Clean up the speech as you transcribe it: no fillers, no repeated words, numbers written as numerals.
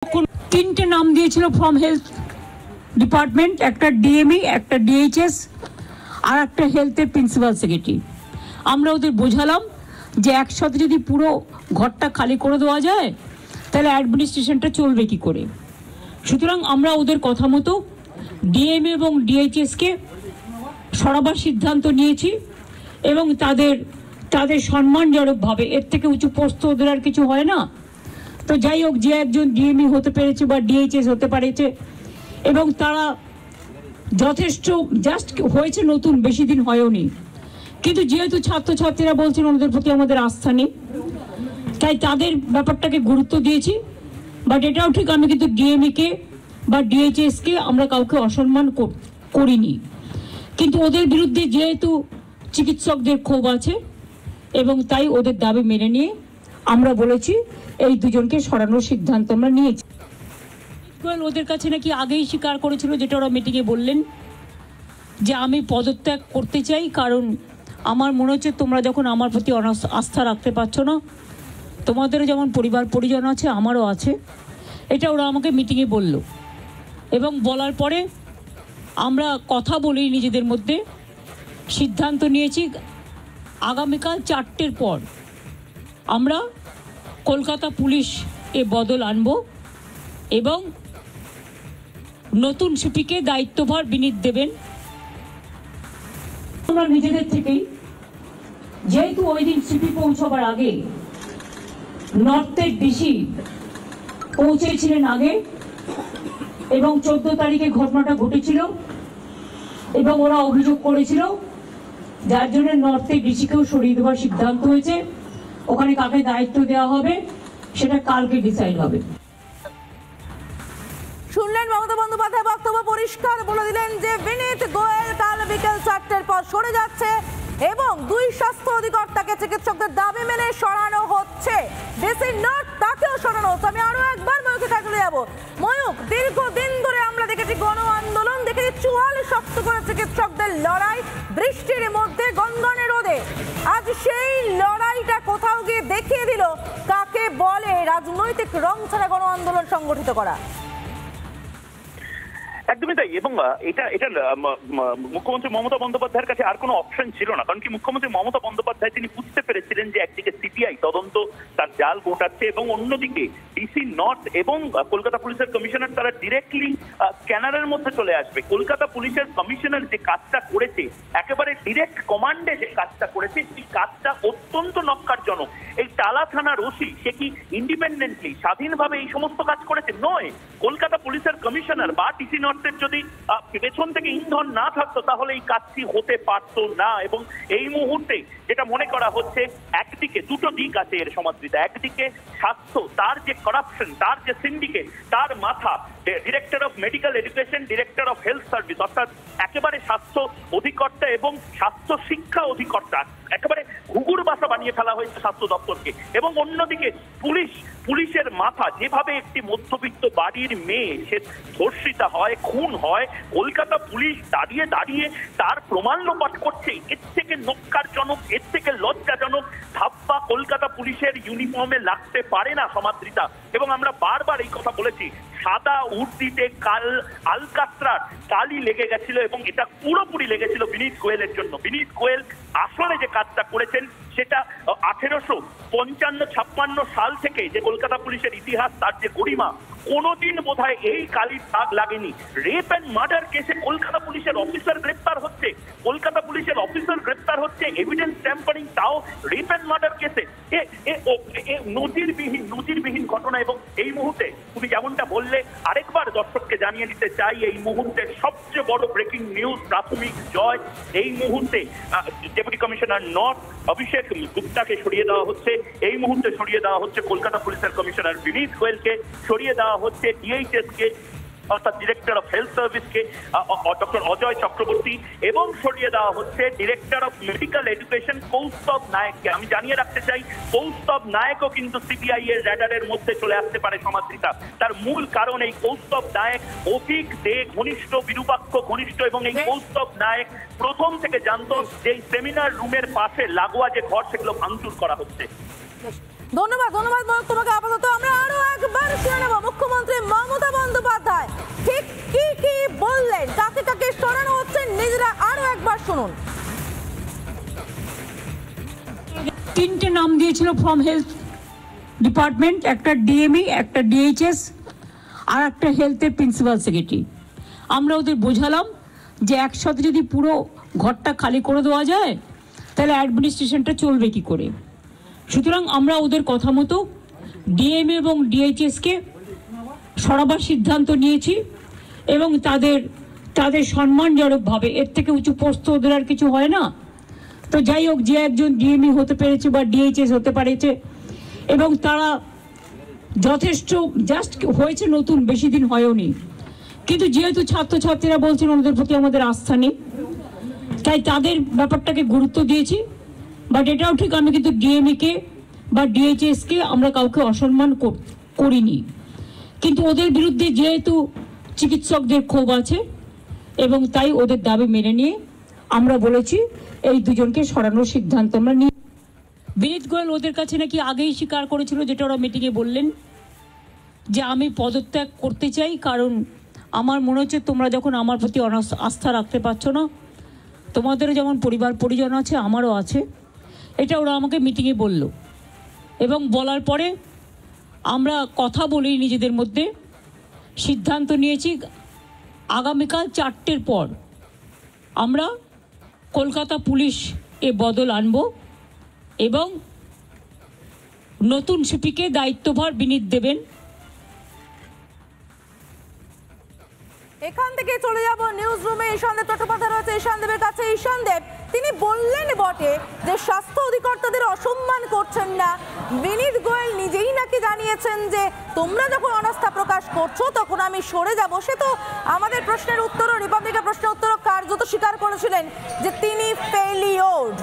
তিনটে নাম দিয়েছিল ফ্রম হেলথ ডিপার্টমেন্ট, একটা ডিএমই, একটা ডিএইচএস আর একটা হেলথের প্রিন্সিপাল সেক্রেটারি। আমরা ওদের বোঝালাম যে একসাথে যদি পুরো ঘরটা খালি করে দেওয়া যায় তাহলে অ্যাডমিনিস্ট্রেশনটা চলবে কি করে। সুতরাং আমরা ওদের কথা মতো ডিএমএ এবং ডিএইচএসকে সরাবার সিদ্ধান্ত নিয়েছি এবং তাদের সম্মানজনকভাবে, এর থেকে উঁচু পোস্ট ওদের আর কিছু হয় না। তো যাই হোক, যে একজন ডিএমই হতে পেরেছে বা ডিএইচএস হতে পেরেছে এবং তারা যথেষ্ট জাস্ট হয়েছে, নতুন বেশি দিন হয়ওনি, কিন্তু যেহেতু ছাত্রছাত্রীরা বলছেন ওদের প্রতি আমাদের আস্থা নেই, তাই তাদের ব্যাপারটাকে গুরুত্ব দিয়েছি। বাট এটাও ঠিক, আমি কিন্তু ডিএমইকে বা ডিএইচএসকে আমরা কাউকে অসম্মান করিনি, কিন্তু ওদের বিরুদ্ধে যেহেতু চিকিৎসকদের ক্ষোভ আছে এবং তাই ওদের দাবি মেনে নিয়ে আমরা বলেছি এই দুজনকে সরানোর সিদ্ধান্ত আমরা নিয়েছি। ওদের কাছে নাকি আগেই স্বীকার করেছিল, যেটা ওরা মিটিংয়ে বললেন, যে আমি পদত্যাগ করতে চাই, কারণ আমার মনে হচ্ছে তোমরা যখন আমার প্রতি আস্থা রাখতে পারছো না, তোমাদেরও যেমন পরিবার পরিজন আছে আমারও আছে, এটা ওরা আমাকে মিটিংয়ে বলল। এবং বলার পরে আমরা কথা বলি নিজেদের মধ্যে, সিদ্ধান্ত নিয়েছি আগামীকাল 4টের পর আমরা কলকাতা পুলিশ এ বদল আনব এবং নতুন সিপিকে দায়িত্বভার বিনীত দেবেন। আমরা নিজেদের থেকেই, যেহেতু ওই দিন সিপি পৌঁছবার আগে নর্থের ডিসি পৌঁছেছিলেন আগে এবং 14 তারিখে ঘটনাটা ঘটেছিল এবং ওরা অভিযোগ করেছিল, যার জন্য নর্থের ডিসিকেও সরিয়ে দেওয়ার সিদ্ধান্ত হয়েছে। ওখানে কাকে দায়িত্ব দেওয়া হবে সেটা কালকে ডিসাইড হবে। শুনলেন মমতা বন্দ্যোপাধ্যায় বক্তব্য পরিষ্কার বলে দিলেন যে বিনীত গোয়েল কাল বিকেল 4টের পর সরে যাচ্ছে এবং 2 স্বাস্থ্য অধিকর্তাকে চিকিৎসকদের দাবি মেনে সরানো হচ্ছে। ডিসি নর্থ তাকেও সরানো হচ্ছে। আমি আরো একবার ময়ূকের কাছে চলে যাবো। ময়ূক, দীর্ঘদিন ধরে আমরা দেখেছি গণ আন্দোলন, দেখেছি চুয়াল শক্ত করে চিকিৎসকদের লড়াই, বৃষ্টির মধ্যে গনগনে রোদে। আজ সেই লড়াইটা কোথাও গিয়ে দেখিয়ে দিল কাকে বলে রাজনৈতিক রং ছাড়া গণ আন্দোলন সংগঠিত করা। একদমই তাই। এবং এটা মুখ্যমন্ত্রী মমতা বন্দ্যোপাধ্যায়ের কাছে আর কোনো অপশন ছিল না, কারণ কি মুখ্যমন্ত্রী মমতা বন্দ্যোপাধ্যায় তিনি বুঝতে পেরেছিলেন যে একদিকে সিপিআই তদন্ত তার জাল গোটাচ্ছে এবং অন্যদিকে ডিসি নর্থ এবং কলকাতা পুলিশের কমিশনার তারা ডিরেক্টলি স্ক্যানারের মধ্যে চলে আসবে। কলকাতা পুলিশের কমিশনার যে কাজটা করেছে, একেবারে ডিরেক্ট কমান্ডে যে কাজটা করেছে, সেই কাজটা অত্যন্ত নক্কারজনক। এই টালা থানার ওসি সে কি ইন্ডিপেন্ডেন্টলি স্বাধীনভাবে এই সমস্ত কাজ করেছে? নয়। কলকাতা পুলিশের কমিশনার বা ডিসি নর্থ যদি পেছন থেকে ইন্ধন না থাকতো তাহলে এই কাজটি হতে পারতো না। এবং এই মুহূর্তে যেটা মনে করা হচ্ছে, একদিকে দুটো দিক আছে এর সমাদৃতা। একদিকে স্বাস্থ্য, তার যে করাপশন, তার যে সিন্ডিকেট, তার মাথা director of medical education, director of health service, অর্থাৎ একেবারে স্বাস্থ্য অধিকর্তা এবং স্বাস্থ্য শিক্ষা অধিকর্তা, একেবারে ঘুঘুর বাসা বানিয়ে ফেলা হয়েছে স্বাস্থ্য দপ্তরকে। এবং অন্যদিকে পুলিশের মাথা, যেভাবে একটি মধ্যবিত্ত বাড়ির মেয়ে সে ধর্ষিতা হয়, খুন হয়, কলকাতা পুলিশ দাঁড়িয়ে দাঁড়িয়ে তার প্রমাণ লোপাট করছে। এর থেকে নক্কারজনক, এর থেকে লজ্জাজনক ধাপ্পা কলকাতা পুলিশের ইউনিফর্মে লাগতে পারে না সমাদৃতা। এবং আমরা বারবার এই কথা বলেছি, সাদা উর্দিতে আলকাত্রার কালি লেগে গেছিল এবং এটা পুরোপুরি লেগেছিল বিনীত গোয়েলের জন্য। বিনীত গোয়েল আসলে যে কাজটা করেছেন সেটা 1855-56 সাল থেকে যে কলকাতা পুলিশের ইতিহাস, তার যে গরিমা, কোনোদিন বোধহয় এই কালির দাগ লাগেনি। রেপ অ্যান্ড মার্ডার কেসে কলকাতা পুলিশের অফিসার গ্রেপ্তার হচ্ছে, কলকাতা পুলিশের অফিসার গ্রেপ্তার হচ্ছে, এভিডেন্স ট্যাম্পারিং, তাও রেপ অ্যান্ড মার্ডার কেসে। নজিরবিহীন ঘটনা। এবং এই মুহূর্তে তুমি যেমনটা বললে, আরেকবার দর্শককে জানিয়ে দিতে চাই, এই মুহূর্তে সবচেয়ে বড় ব্রেকিং নিউজ, প্রাথমিক জয়। এই মুহূর্তে ডেপুটি কমিশনার নর্থ অভিষেক গুপ্তাকে সরিয়ে দেওয়া হচ্ছে, এই মুহূর্তে সরিয়ে দেওয়া হচ্ছে কলকাতা পুলিশের কমিশনার বিনীত গোয়েলকে, সরিয়ে দেওয়া হচ্ছে ডিএইচএসকে অর্থাৎ ডিরেক্টর অফ হেলথ সার্ভিসকে ডক্টর অজয় চক্রবর্তী, এবং সরিয়ে দেওয়া হচ্ছে director of medical education Kaustav নায়ককে। আমি জানিয়ে রাখতে চাই, কৌস্তব নায়কও কিন্তু সিবিআই এর র্যাডারের মধ্যে চলে আসতে পারে সমাদৃতা। তার মূল কারণ এই কৌস্তব নায়ক অভিক দে ঘনিষ্ঠ, বিরূপাক্ষ ঘনিষ্ঠ, এবং এই কৌস্তব নায়ক প্রথম থেকে জানতো যে সেমিনার রুমের পাশে লাগোয়া যে ঘর, সেগুলো ভাঙচুর করা হচ্ছে। ধন্যবাদ ধন্যবাদ তোমাকে। আপাতত আমরা আরো একবার শুনে নেব মুখ্যমন্ত্রী মমতা বন্দ্যোপাধ্যায় ঠিক কি কি বললেন, কাকে কাকে সরানো হচ্ছে, নিজেরা আরো একবার শুনুন। তিনটে নাম দিয়েছিল ফ্রম হেলথ ডিপার্টমেন্ট, একটা ডিএমই, একটা ডিএইচএস আর একটা হেলথের প্রিন্সিপাল সেক্রেটারি। আমরা ওদের বোঝালাম যে একসাথে যদি পুরো ঘরটা খালি করে দেওয়া যায় তাহলে অ্যাডমিনিস্ট্রেশনটা চলবে কি করে। সুতরাং আমরা ওদের কথা মতো ডিএমএ এবং ডিএইচএসকে সরাবার সিদ্ধান্ত নিয়েছি এবং তাদের সম্মানজনকভাবে, এর থেকে উঁচু পোস্ট ওদের আর কিছু হয় না। তো যাই হোক, যে একজন ডিএমই হতে পেরেছে বা ডিএইচএস হতে পেরেছে এবং তারা যথেষ্ট জাস্ট হয়েছে, নতুন বেশি দিন হয়ওনি, কিন্তু যেহেতু ছাত্রছাত্রীরা বলছেন ওদের প্রতি আমাদের আস্থা নেই, তাই তাদের ব্যাপারটাকে গুরুত্ব দিয়েছি। বাট এটাও ঠিক, আমি কিন্তু ডিএমইকে বা ডিএইচএসকে আমরা কাউকে অসম্মান করিনি, কিন্তু ওদের বিরুদ্ধে যেহেতু চিকিৎসকদের ক্ষোভ আছে এবং তাই ওদের দাবি মেনে নিয়ে আমরা বলেছি এই দুজনকে সরানোর সিদ্ধান্ত আমরা নিই। বিনীত গোয়েল ওদের কাছে নাকি আগেই স্বীকার করেছিল, যেটা ওরা মিটিংয়ে বললেন, যে আমি পদত্যাগ করতে চাই, কারণ আমার মনে হচ্ছে তোমরা যখন আমার প্রতি আস্থা রাখতে পারছো না, তোমাদেরও যেমন পরিবার পরিজন আছে আমারও আছে, এটা ওরা আমাকে মিটিংয়ে বলল। এবং বলার পরে আমরা কথা বলি নিজেদের মধ্যে, সিদ্ধান্ত নিয়েছি আগামীকাল 4টের পর আমরা কলকাতা পুলিশ এ বদল আনব এবং নতুন সিপিকে দায়িত্বভার বিনীত দেবেন। এখান থেকে চলে যাব নিউজ রুমে। ঈশানদেব চট্টোপাধ্যায় রয়েছে ঈশানদেবের কাছে। ঈশানদেব, তিনি বললেন বটে যে স্বাস্থ্য অধিকর্তাদের অসম্মান করছেন না। বিনীত গোয়েল নিজেই নাকি জানিয়েছেন যে তোমরা যখন অনাস্থা প্রকাশ করছো তখন আমি সরে যাব। সে তো আমাদের প্রশ্নের উত্তরও, রিপাবলিকের প্রশ্নের উত্তরও কার্যত স্বীকার করেছিলেন যে তিনি ফেলিওর্ড।